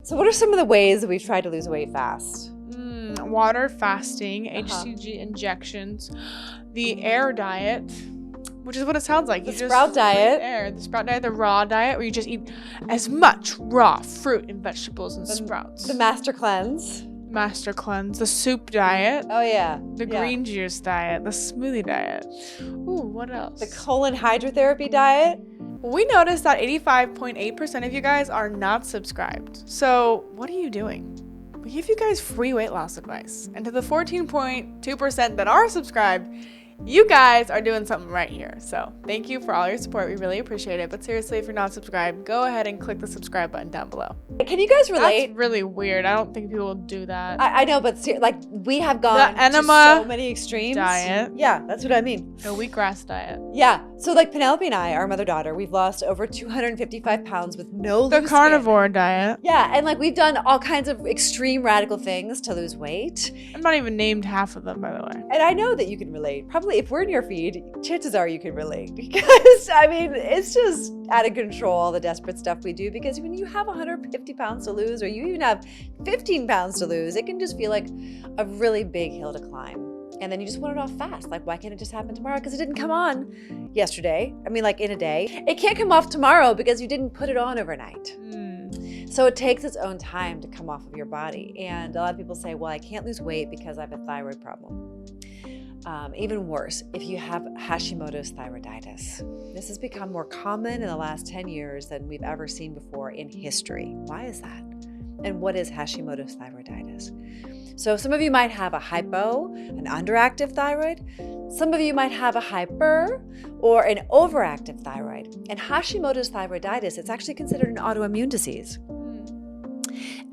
So what are some of the ways that we've tried to lose weight fast? Water fasting, HCG injections, the air diet, which is what it sounds like. The sprout diet. The sprout diet, the raw diet, where you just eat as much raw fruit and vegetables and sprouts. The master cleanse. The soup diet. Oh, yeah. The green juice diet, the smoothie diet. Ooh, what else? The colon hydrotherapy diet. We noticed that 85.8% of you guys are not subscribed. So what are you doing? We give you guys free weight loss advice. And to the 14.2% that are subscribed, you guys are doing something right here. So thank you for all your support. We really appreciate it. But seriously, if you're not subscribed, go ahead and click the subscribe button down below. Can you guys relate? That's really weird. I don't think people will do that. I know, but we have gone the enema to so many extremes. Diet. Yeah, that's what I mean. The wheatgrass diet. Yeah. So like Penelope and I, our mother-daughter, we've lost over 255 pounds with no loose The carnivore diet. Yeah, and like we've done all kinds of extreme radical things to lose weight. I'm not even named half of them, by the way. And I know that you can relate. Probably if we're in your feed, chances are you can relate. Because, I mean, it's just out of control, all the desperate stuff we do. Because when you have 150 pounds to lose, or you even have 15 pounds to lose, it can just feel like a really big hill to climb. And then you just want it off fast. Like, why can't it just happen tomorrow? Because it didn't come on yesterday. I mean, like in a day. It can't come off tomorrow because you didn't put it on overnight. So it takes its own time to come off of your body. And a lot of people say, well, I can't lose weight because I have a thyroid problem. Even worse, if you have Hashimoto's thyroiditis. This has become more common in the last 10 years than we've ever seen before in history. Why is that? And what is Hashimoto's thyroiditis? So some of you might have a hypo, an underactive thyroid. Some of you might have a hyper or an overactive thyroid. And Hashimoto's thyroiditis, it's actually considered an autoimmune disease.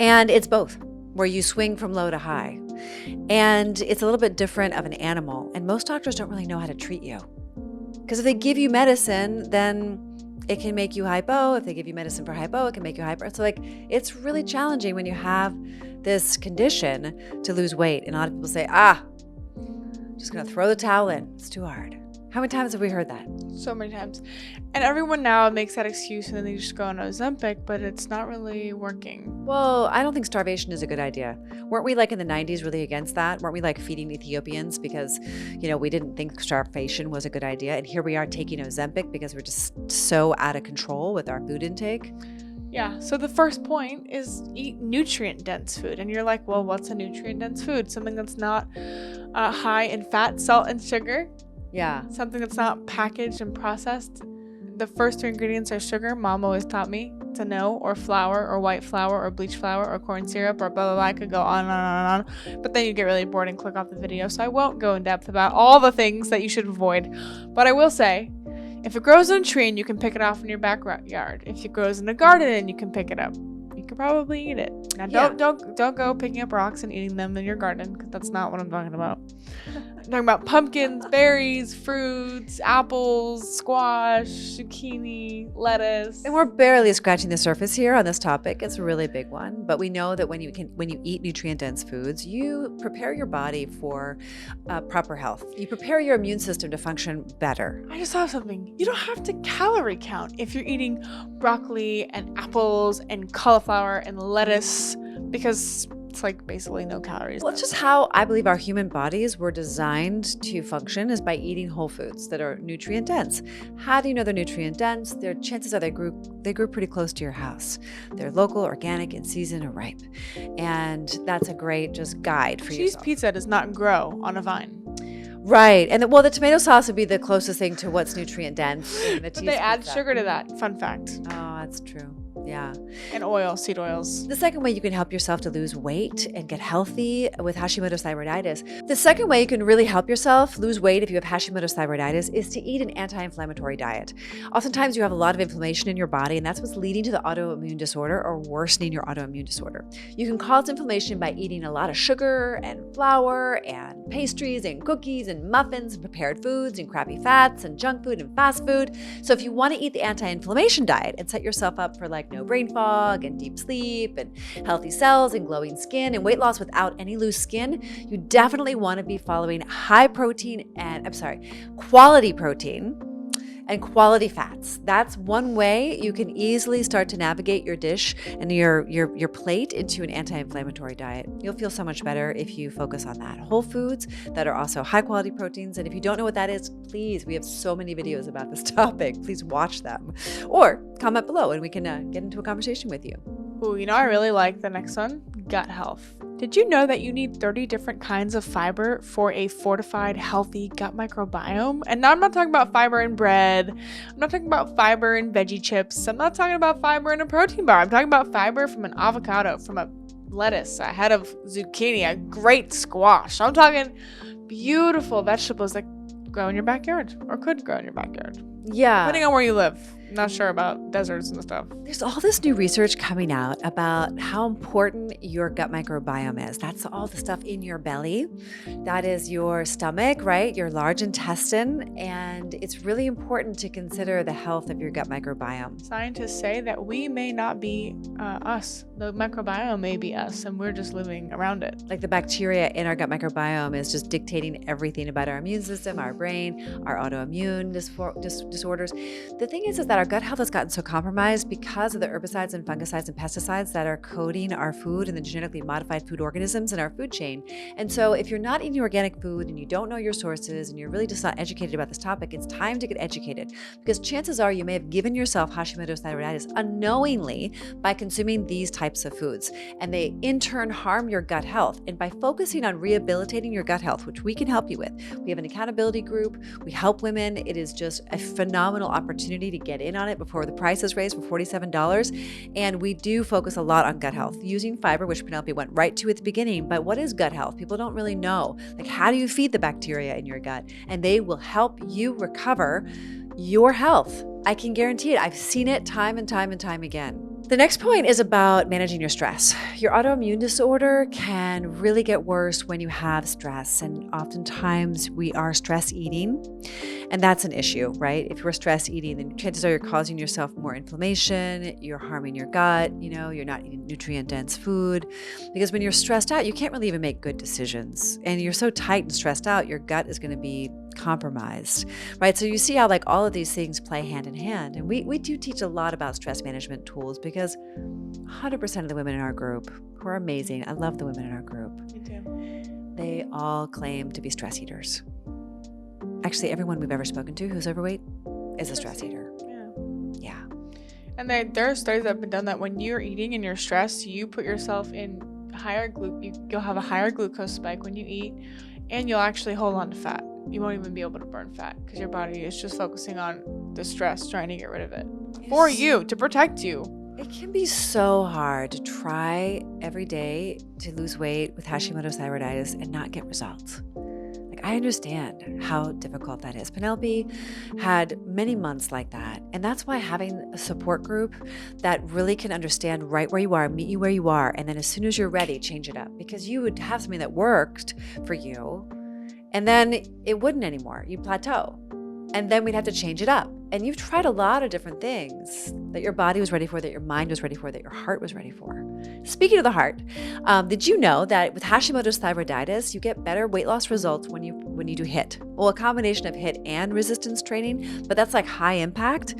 And it's both, where you swing from low to high. And it's a little bit different of an animal. And most doctors don't really know how to treat you. Because if they give you medicine, then it can make you hypo. If they give you medicine for hypo, it can make you hyper. So like, it's really challenging when you have this condition to lose weight. And a lot of people say, just gonna throw the towel in. It's too hard. How many times have we heard that? So many times. And everyone now makes that excuse and then they just go on Ozempic, but it's not really working. Well, I don't think starvation is a good idea. Weren't we like in the 90s really against that? Weren't we like feeding Ethiopians because, we didn't think starvation was a good idea? And here we are taking Ozempic because we're just so out of control with our food intake. Yeah, so the first point is eat nutrient-dense food. And you're like, well, what's a nutrient-dense food? Something that's not high in fat, salt, and sugar. Yeah. Something that's not packaged and processed. The first two ingredients are sugar. Mom always taught me to know, or flour, or white flour, or bleach flour, or corn syrup, or blah, blah, blah. I could go on and on and on. But then you get really bored and click off the video. So I won't go in depth about all the things that you should avoid. But I will say, if it grows on a tree and you can pick it off in your backyard, if it grows in a garden and you can pick it up, you could probably eat it. Now, don't go picking up rocks and eating them in your garden, because that's not what I'm talking about. I'm talking about pumpkins, berries, fruits, apples, squash, zucchini, lettuce. And we're barely scratching the surface here on this topic. It's a really big one. But we know that when you eat nutrient-dense foods, you prepare your body for proper health. You prepare your immune system to function better. I just saw something. You don't have to calorie count if you're eating broccoli and apples and cauliflower and lettuce, because it's like basically no calories. Well, it's just how I believe our human bodies were designed to function is by eating whole foods that are nutrient dense. How do you know they're nutrient dense? Their chances are they grew pretty close to your house. They're local, organic, in season, and ripe. And that's a great just guide for Cheese yourself. pizza does not grow on a vine. Right. And the tomato sauce would be the closest thing to what's nutrient dense. But they add sugar to that. Fun fact. Oh, that's true. Yeah. And oil, seed oils. The second way you can help yourself to lose weight and get healthy with Hashimoto's thyroiditis. The second way you can really help yourself lose weight if you have Hashimoto's thyroiditis is to eat an anti-inflammatory diet. Oftentimes you have a lot of inflammation in your body, and that's what's leading to the autoimmune disorder or worsening your autoimmune disorder. You can cause inflammation by eating a lot of sugar and flour and pastries and cookies and muffins and prepared foods and crappy fats and junk food and fast food. So if you want to eat the anti-inflammation diet and set yourself up for like no brain fog and deep sleep and healthy cells and glowing skin and weight loss without any loose skin, you definitely want to be following quality protein and quality fats. That's one way you can easily start to navigate your dish and your plate into an anti-inflammatory diet. You'll feel so much better if you focus on that. Whole foods that are also high quality proteins. And if you don't know what that is, please, we have so many videos about this topic. Please watch them or comment below and we can get into a conversation with you. Ooh, I really like the next one, gut health. Did you know that you need 30 different kinds of fiber for a fortified, healthy gut microbiome? And now I'm not talking about fiber in bread. I'm not talking about fiber in veggie chips. I'm not talking about fiber in a protein bar. I'm talking about fiber from an avocado, from a lettuce, a head of zucchini, a great squash. I'm talking beautiful vegetables that grow in your backyard or could grow in your backyard. Yeah. Depending on where you live. Not sure about deserts and stuff. There's all this new research coming out about how important your gut microbiome is. That's all the stuff in your belly. That is your stomach, right? Your large intestine. And it's really important to consider the health of your gut microbiome. Scientists say that we may not be us. The microbiome may be us, and we're just living around it. Like the bacteria in our gut microbiome is just dictating everything about our immune system, our brain, our autoimmune disorders. The thing is that our gut health has gotten so compromised because of the herbicides and fungicides and pesticides that are coating our food and the genetically modified food organisms in our food chain. And so if you're not eating organic food and you don't know your sources and you're really just not educated about this topic, it's time to get educated, because chances are you may have given yourself Hashimoto's thyroiditis unknowingly by consuming these types of foods, and they in turn harm your gut health. And by focusing on rehabilitating your gut health, which we can help you with, we have an accountability group, we help women. It is just a phenomenal opportunity to get in on it before the price is raised for $47. And we do focus a lot on gut health using fiber, which Penelope went right to at the beginning. But what is gut health? People don't really know. Like, how do you feed the bacteria in your gut? And they will help you recover your health. I can guarantee it. I've seen it time and time and time again. The next point is about managing your stress. Your autoimmune disorder can really get worse when you have stress, and oftentimes we are stress eating, and that's an issue, right? If you're stress eating, then chances are you're causing yourself more inflammation, you're harming your gut, you're not eating nutrient-dense food, because when you're stressed out, you can't really even make good decisions, and you're so tight and stressed out, your gut is going to be compromised, right? So you see how all of these things play hand in hand. And we do teach a lot about stress management tools, because 100% of the women in our group, who are amazing, I love the women in our group. Me too. They all claim to be stress eaters. Actually, everyone we've ever spoken to who's overweight is a stress eater. Yeah. And there are studies that have been done that when you're eating and you're stressed, you put yourself in you'll have a higher glucose spike when you eat, and you'll actually hold on to fat. You won't even be able to burn fat because your body is just focusing on the stress, trying to get rid of it for you, to protect you. It can be so hard to try every day to lose weight with Hashimoto's thyroiditis and not get results. I understand how difficult that is. Penelope had many months like that. And that's why having a support group that really can understand right where you are, meet you where you are, and then as soon as you're ready, change it up. Because you would have something that worked for you, and then it wouldn't anymore. You'd plateau. And then we'd have to change it up. And you've tried a lot of different things that your body was ready for, that your mind was ready for, that your heart was ready for. Speaking of the heart, did you know that with Hashimoto's thyroiditis, you get better weight loss results when you do HIIT? Well, a combination of HIIT and resistance training, but that's high impact,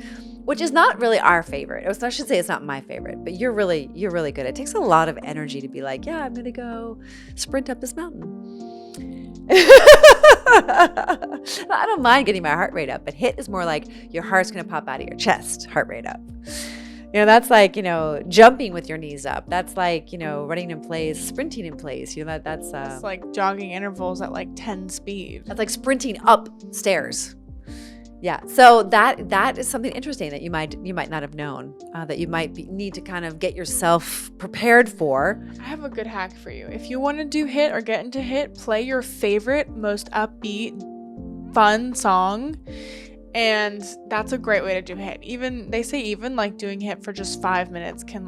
which is not really our favorite. I should say it's not my favorite, but you're really good. It takes a lot of energy to be yeah, I'm gonna go sprint up this mountain. I don't mind getting my heart rate up, but HIIT is more your heart's going to pop out of your chest, heart rate up. That's jumping with your knees up. That's running in place, sprinting in place. That's jogging intervals at 10 speed. That's sprinting up stairs. Yeah, so that is something interesting that you might not have known, that you might need to kind of get yourself prepared for. I have a good hack for you. If you want to do HIIT or get into HIIT, play your favorite, most upbeat, fun song, and that's a great way to do HIIT. They say doing HIIT for just 5 minutes can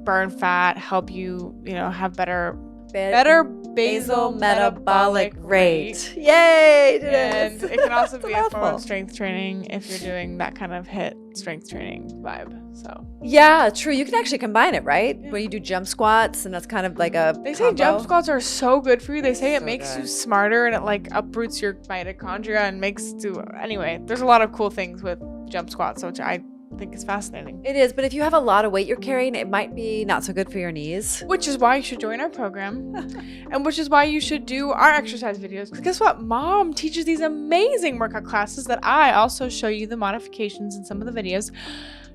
burn fat, help you have better better basal metabolic rate. Yay! And it can also It's a be a form mouthful. of strength training if you're doing that kind of HIIT strength training vibe. So Yeah, true. You can actually combine it, right? Yeah. When you do jump squats, and that's kind of like a they say jump combo. squats are so good for you. They say it So makes you good. smarter and it like uproots your mitochondria and makes to anyway. There's a lot of cool things with jump squats, which I think is fascinating. It is, but if you have a lot of weight you're carrying, it might be not so good for your knees. Which is why you should join our program. And which is why you should do our exercise videos. Because guess what? Mom teaches these amazing workout classes that I also show you the modifications in some of the videos.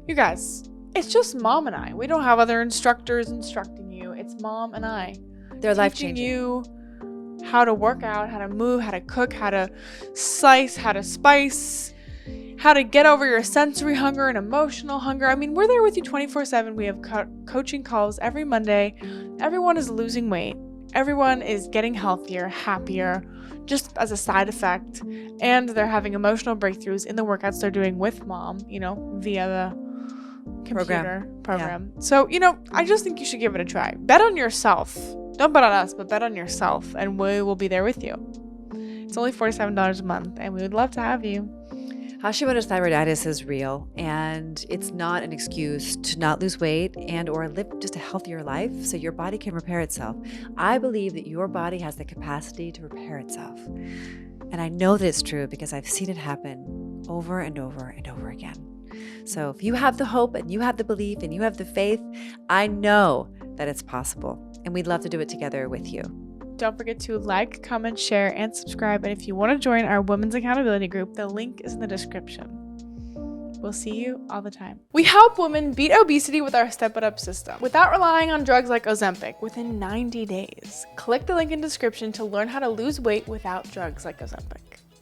You guys, it's just Mom and I. We don't have other instructors instructing you. It's Mom and I. They're Teaching life-changing. you how to work out, how to move, how to cook, how to slice, how to spice, how to get over your sensory hunger and emotional hunger. I mean, we're there with you 24/7. We have coaching calls every Monday. Everyone is losing weight. Everyone is getting healthier, happier, just as a side effect. And they're having emotional breakthroughs in the workouts they're doing with Mom, via the computer program. So, I just think you should give it a try. Bet on yourself. Don't bet on us, but bet on yourself, and we will be there with you. It's only $47 a month, and we would love to have you. Hashimoto's thyroiditis is real, and it's not an excuse to not lose weight and or live just a healthier life so your body can repair itself. I believe that your body has the capacity to repair itself. And I know that it's true because I've seen it happen over and over and over again. So if you have the hope and you have the belief and you have the faith, I know that it's possible. And we'd love to do it together with you. Don't forget to like, comment, share, and subscribe. And if you want to join our Women's Accountability Group, the link is in the description. We'll see you all the time. We help women beat obesity with our Step It Up system without relying on drugs like Ozempic within 90 days. Click the link in the description to learn how to lose weight without drugs like Ozempic.